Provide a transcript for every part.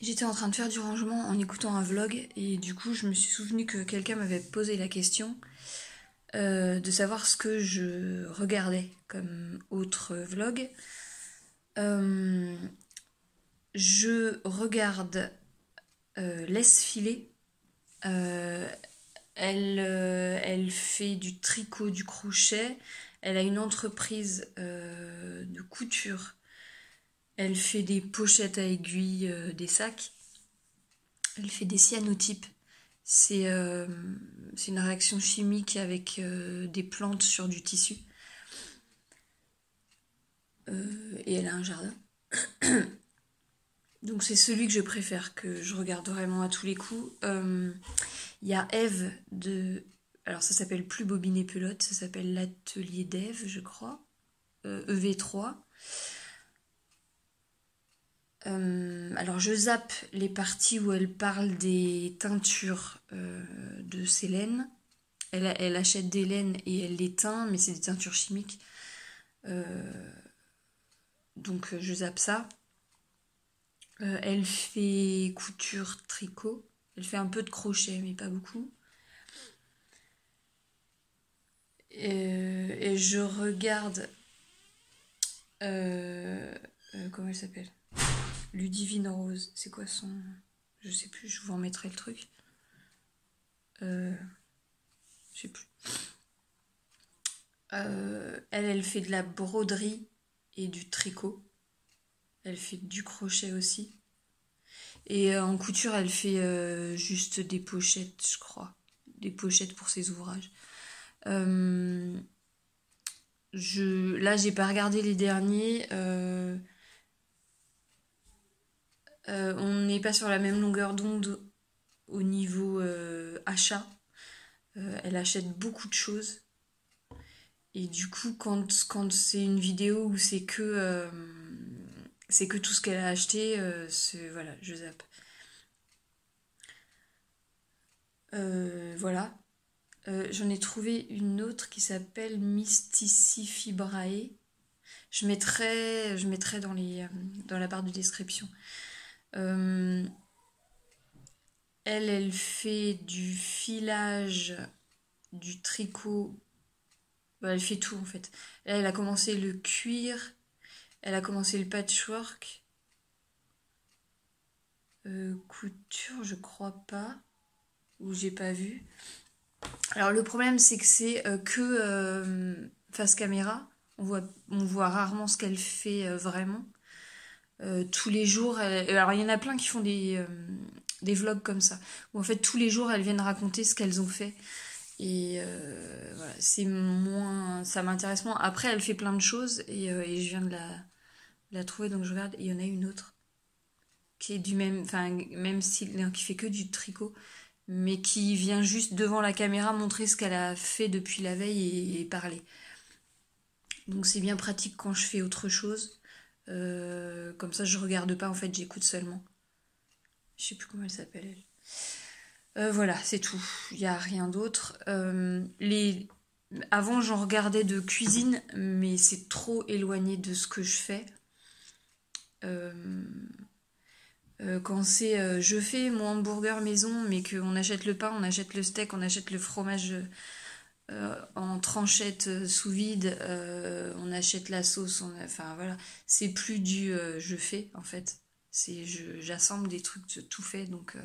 J'étais en train de faire du rangement en écoutant un vlog et du coup je me suis souvenu que quelqu'un m'avait posé la question de savoir ce que je regardais comme autre vlog. Euh, je regarde Laisse filer. Euh, elle fait du tricot, du crochet. Elle a une entreprise de couture. Elle fait des pochettes à aiguilles, des sacs. Elle fait des cyanotypes. C'est c'est une réaction chimique avec des plantes sur du tissu. Et elle a un jardin. Donc c'est celui que je préfère, que je regarde vraiment à tous les coups. Il y a Eve de... Alors ça s'appelle plus Bobine et Pelote, ça s'appelle l'atelier d'Eve, je crois. EV3. Alors je zappe les parties où elle parle des teintures de ses laines. Elle achète des laines et elle les teint, mais c'est des teintures chimiques. Donc je zappe ça. Elle fait couture, tricot. Elle fait un peu de crochet, mais pas beaucoup. Et je regarde... comment elle s'appelle? Ludivine Rose. C'est quoi son... Je sais plus, je vous en mettrai le truc. Je sais plus. Elle fait de la broderie et du tricot. Elle fait du crochet aussi. Et en couture, elle fait juste des pochettes, je crois. Des pochettes pour ses ouvrages. Là, j'ai pas regardé les derniers. On n'est pas sur la même longueur d'onde au niveau achat. Elle achète beaucoup de choses. Et du coup, quand c'est une vidéo où c'est que tout ce qu'elle a acheté, voilà, je zappe. Voilà. J'en ai trouvé une autre qui s'appelle Mysticifibраe. Je mettrai dans la barre de description. Elle fait du filage, du tricot. Bah, elle fait tout en fait. Là, elle a commencé le cuir, elle a commencé le patchwork. Couture, je crois pas. Ou j'ai pas vu. Alors le problème c'est que c'est que face caméra. On voit rarement ce qu'elle fait vraiment. Tous les jours, alors il y en a plein qui font des vlogs comme ça. Où en fait tous les jours elles viennent raconter ce qu'elles ont fait. Et voilà, c'est moins. Ça m'intéresse moins. Après elle fait plein de choses et je viens de la trouver donc je regarde. Et il y en a une autre qui est du même style, qui fait que du tricot mais qui vient juste devant la caméra montrer ce qu'elle a fait depuis la veille et parler. Donc c'est bien pratique quand je fais autre chose. Comme ça je regarde pas, en fait j'écoute seulement. Je sais plus comment elle s'appelle elle. Voilà, c'est tout. Il n'y a rien d'autre. Avant j'en regardais de cuisine, mais c'est trop éloigné de ce que je fais. Quand c'est je fais mon hamburger maison, mais qu'on achète le pain, on achète le steak, on achète le fromage en tranchette sous vide, on achète la sauce, enfin voilà, c'est plus du je fais en fait, j'assemble des trucs tout faits donc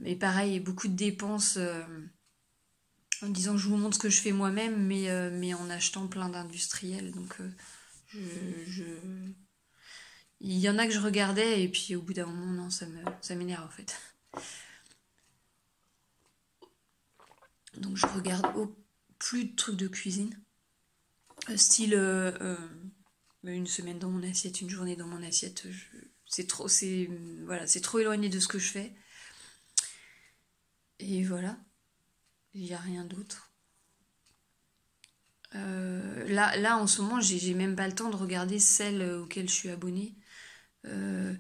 et pareil, beaucoup de dépenses en disant je vous montre ce que je fais moi-même, mais en achetant plein d'industriels donc je, je... il y en a que je regardais et puis au bout d'un moment non ça m'énerve en fait. Donc je regarde plus de trucs de cuisine. Style une semaine dans mon assiette, une journée dans mon assiette. Voilà, c'est trop éloigné de ce que je fais. Et voilà, il n'y a rien d'autre. Là, en ce moment, j'ai même pas le temps de regarder celles auxquelles je suis abonnée. Il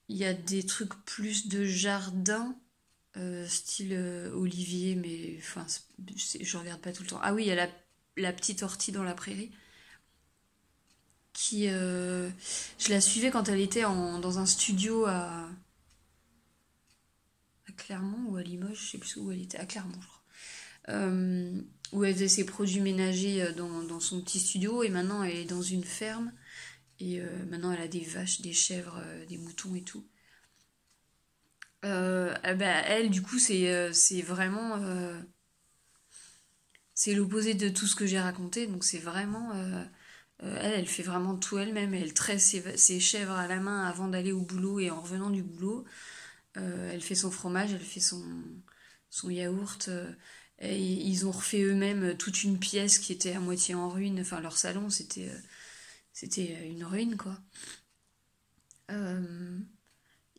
y a des trucs plus de jardin, style Olivier, mais enfin, je regarde pas tout le temps. Ah oui, il y a la petite ortie dans la prairie, je la suivais quand elle était dans un studio à Clermont ou à Limoges, je sais plus où elle était, à Clermont je crois, où elle faisait ses produits ménagers dans son petit studio, et maintenant elle est dans une ferme, et maintenant elle a des vaches, des chèvres, des moutons et tout. Elle, du coup, c'est vraiment... c'est l'opposé de tout ce que j'ai raconté, donc c'est vraiment... elle fait vraiment tout elle-même. Elle tresse ses chèvres à la main avant d'aller au boulot et en revenant du boulot. Elle fait son fromage, elle fait son yaourt. Et ils ont refait eux-mêmes toute une pièce qui était à moitié en ruine. Enfin, leur salon, c'était une ruine, quoi.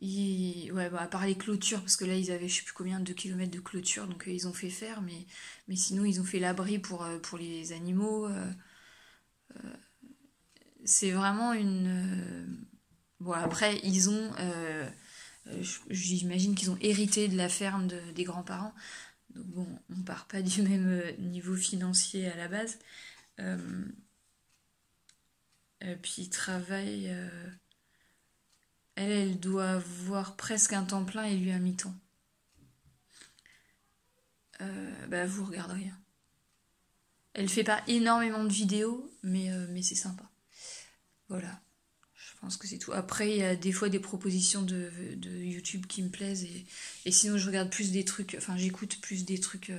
Ouais, à part les clôtures, parce que là, ils avaient je sais plus combien, 2 kilomètres de clôture, donc ils ont fait faire, mais sinon, ils ont fait l'abri pour les animaux. C'est vraiment une... Bon, après, ils ont... j'imagine qu'ils ont hérité de la ferme des grands-parents. Donc bon, on part pas du même niveau financier à la base. Puis ils travaillent... Elle doit avoir presque un temps plein et lui un mi-temps. Vous regarderez. Elle fait pas énormément de vidéos, mais c'est sympa. Voilà. Je pense que c'est tout. Après, il y a des fois des propositions de YouTube qui me plaisent, et sinon je regarde plus des trucs, enfin j'écoute plus des trucs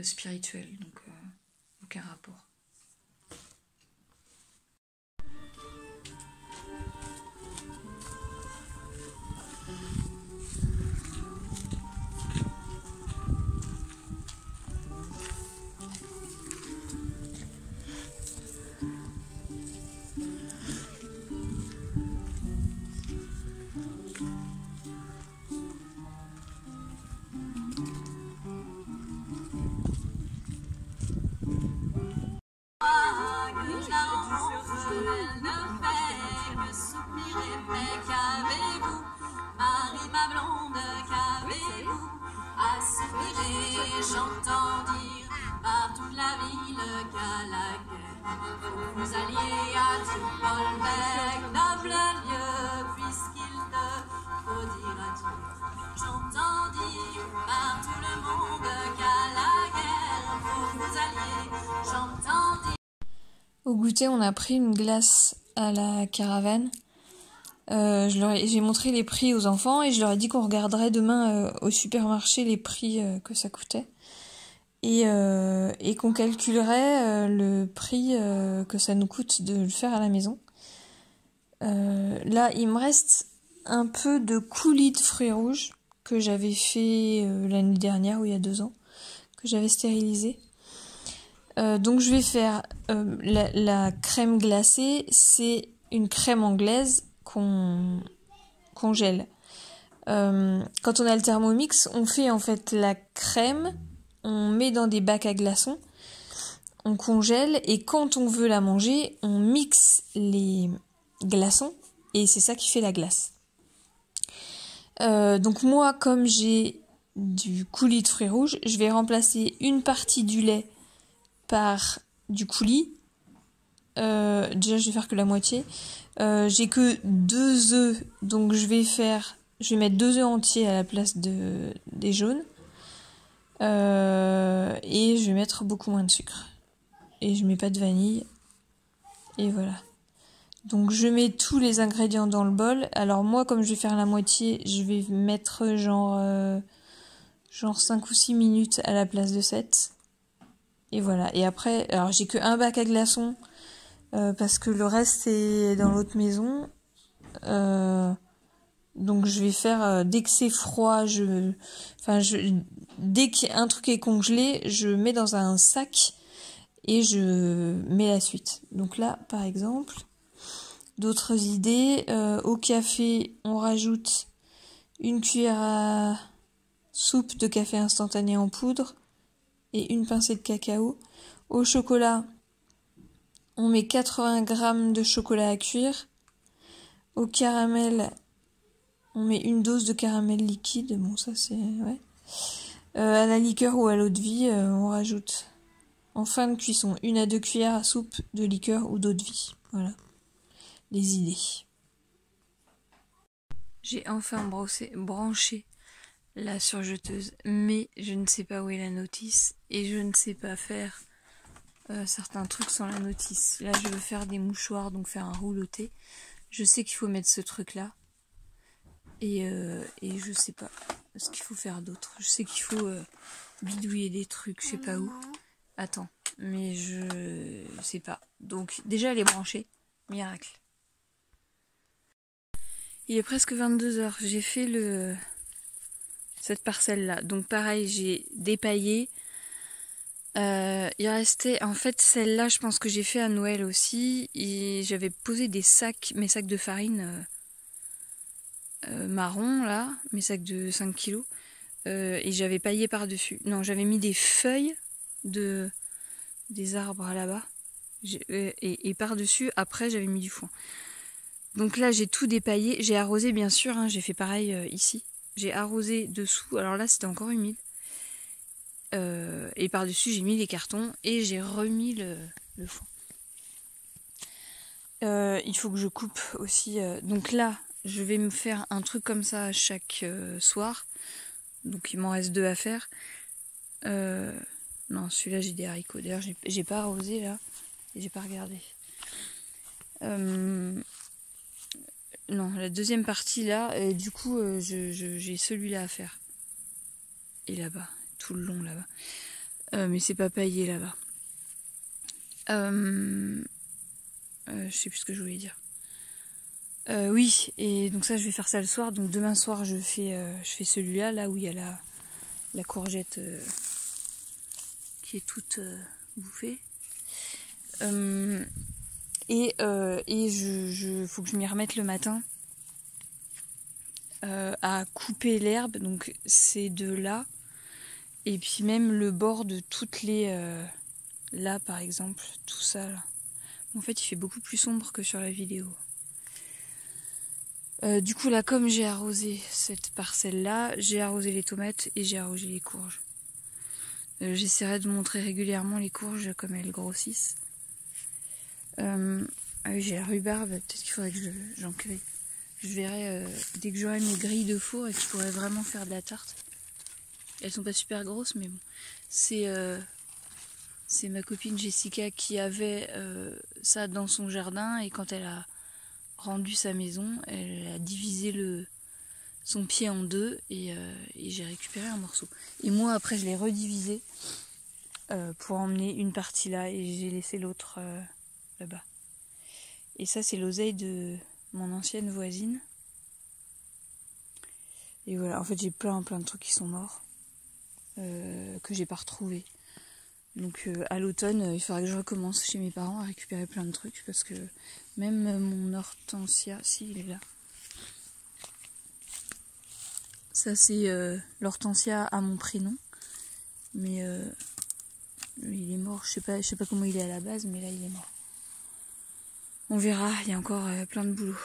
spirituels, donc aucun rapport. J'entends dire par toute la ville qu'à la guerre vous alliez à Tripolbec, noble lieu, puisqu'il te faut dire adieu. J'entends dire par tout le monde qu'à la guerre vous alliez. J'entends dire. Au goûter, on a pris une glace à la caravane. J'ai montré les prix aux enfants et je leur ai dit qu'on regarderait demain au supermarché les prix que ça coûtait. Et qu'on calculerait le prix que ça nous coûte de le faire à la maison. Là, il me reste un peu de coulis de fruits rouges que j'avais fait l'année dernière ou il y a 2 ans, que j'avais stérilisé. Donc je vais faire la crème glacée, c'est une crème anglaise qu'on gèle. Quand on a le Thermomix, on fait en fait la crème, on met dans des bacs à glaçons, on congèle, et quand on veut la manger, on mixe les glaçons et c'est ça qui fait la glace. Donc moi, comme j'ai du coulis de fruits rouges, je vais remplacer une partie du lait par du coulis. Déjà, je vais faire que la moitié. J'ai que 2 œufs, donc je vais mettre 2 œufs entiers à la place des jaunes. Et je vais mettre beaucoup moins de sucre. Et je mets pas de vanille. Et voilà. Donc je mets tous les ingrédients dans le bol. Alors moi, comme je vais faire la moitié, je vais mettre genre 5 ou 6 minutes à la place de 7. Et voilà. Et après, alors j'ai que un bac à glaçons parce que le reste est dans l'autre maison. Donc je vais faire dès que c'est froid, dès qu'un truc est congelé, je mets dans un sac et je mets la suite. Donc là, par exemple, d'autres idées. Au café, on rajoute une cuillère à soupe de café instantané en poudre et une pincée de cacao. Au chocolat, on met 80 g de chocolat à cuire. Au caramel, on met une dose de caramel liquide. Bon, ça c'est... ouais. À la liqueur ou à l'eau de vie, on rajoute en fin de cuisson 1 à 2 cuillères à soupe de liqueur ou d'eau de vie. Voilà. les idées. J'ai enfin branché la surjeteuse, mais je ne sais pas où est la notice et je ne sais pas faire certains trucs sans la notice. Là, je veux faire des mouchoirs, donc faire un rouleauté. Je sais qu'il faut mettre ce truc-là et je sais pas ce qu'il faut faire d'autre. Je sais qu'il faut bidouiller des trucs, je sais pas où. Attends, mais je sais pas. Donc déjà, elle est branchée. Miracle. Il est presque 22h. J'ai fait cette parcelle-là. Donc pareil, j'ai dépaillé. Il restait... En fait, celle-là, je pense que j'ai fait à Noël aussi. Et j'avais posé des sacs, mes sacs de farine marron, là. Mes sacs de 5 kilos. Et j'avais paillé par-dessus. Non, j'avais mis des feuilles des arbres là-bas. Et par-dessus, après, j'avais mis du foin. Donc là, j'ai tout dépaillé. J'ai arrosé, bien sûr. Hein, j'ai fait pareil ici. J'ai arrosé dessous. Alors là, c'était encore humide. Et par-dessus, j'ai mis les cartons et j'ai remis le foin. Il faut que je coupe aussi. Donc là, je vais me faire un truc comme ça chaque soir. Donc il m'en reste 2 à faire. Non, celui-là, j'ai des haricots. D'ailleurs, j'ai pas arrosé là. Et j'ai pas regardé. Non, la deuxième partie là, et du coup, j'ai celui-là à faire. Et là-bas, tout le long là-bas. Mais c'est pas paillé là-bas. Je sais plus ce que je voulais dire. Oui, et donc ça, je vais faire ça le soir. Donc demain soir, je fais celui-là, là où il y a la courgette qui est toute bouffée. Et faut que je m'y remette le matin à couper l'herbe, donc ces deux-là, et puis même le bord de toutes les... là, par exemple, tout ça, là. En fait, il fait beaucoup plus sombre que sur la vidéo. Du coup, là, comme j'ai arrosé cette parcelle-là, j'ai arrosé les tomates et j'ai arrosé les courges. J'essaierai de montrer régulièrement les courges comme elles grossissent. Ah oui, j'ai la rhubarbe, peut-être qu'il faudrait que j'en cueille. Je verrai dès que j'aurai mes grilles de four et que je pourrai vraiment faire de la tarte. Elles sont pas super grosses, mais bon. C'est ma copine Jessica qui avait ça dans son jardin et quand elle a rendu sa maison, elle a divisé son pied en 2 et j'ai récupéré un morceau. Et moi après je l'ai redivisé pour emmener une partie là et j'ai laissé l'autre là-bas. Et ça c'est l'oseille de mon ancienne voisine. Et voilà, en fait j'ai plein de trucs qui sont morts que j'ai pas retrouvés. Donc à l'automne il faudra que je recommence chez mes parents à récupérer plein de trucs parce que même mon hortensia, si il est là. Ça c'est l'hortensia à mon prénom, mais il est mort. Je sais pas comment il est à la base, mais là il est mort. On verra, il y a encore plein de boulot.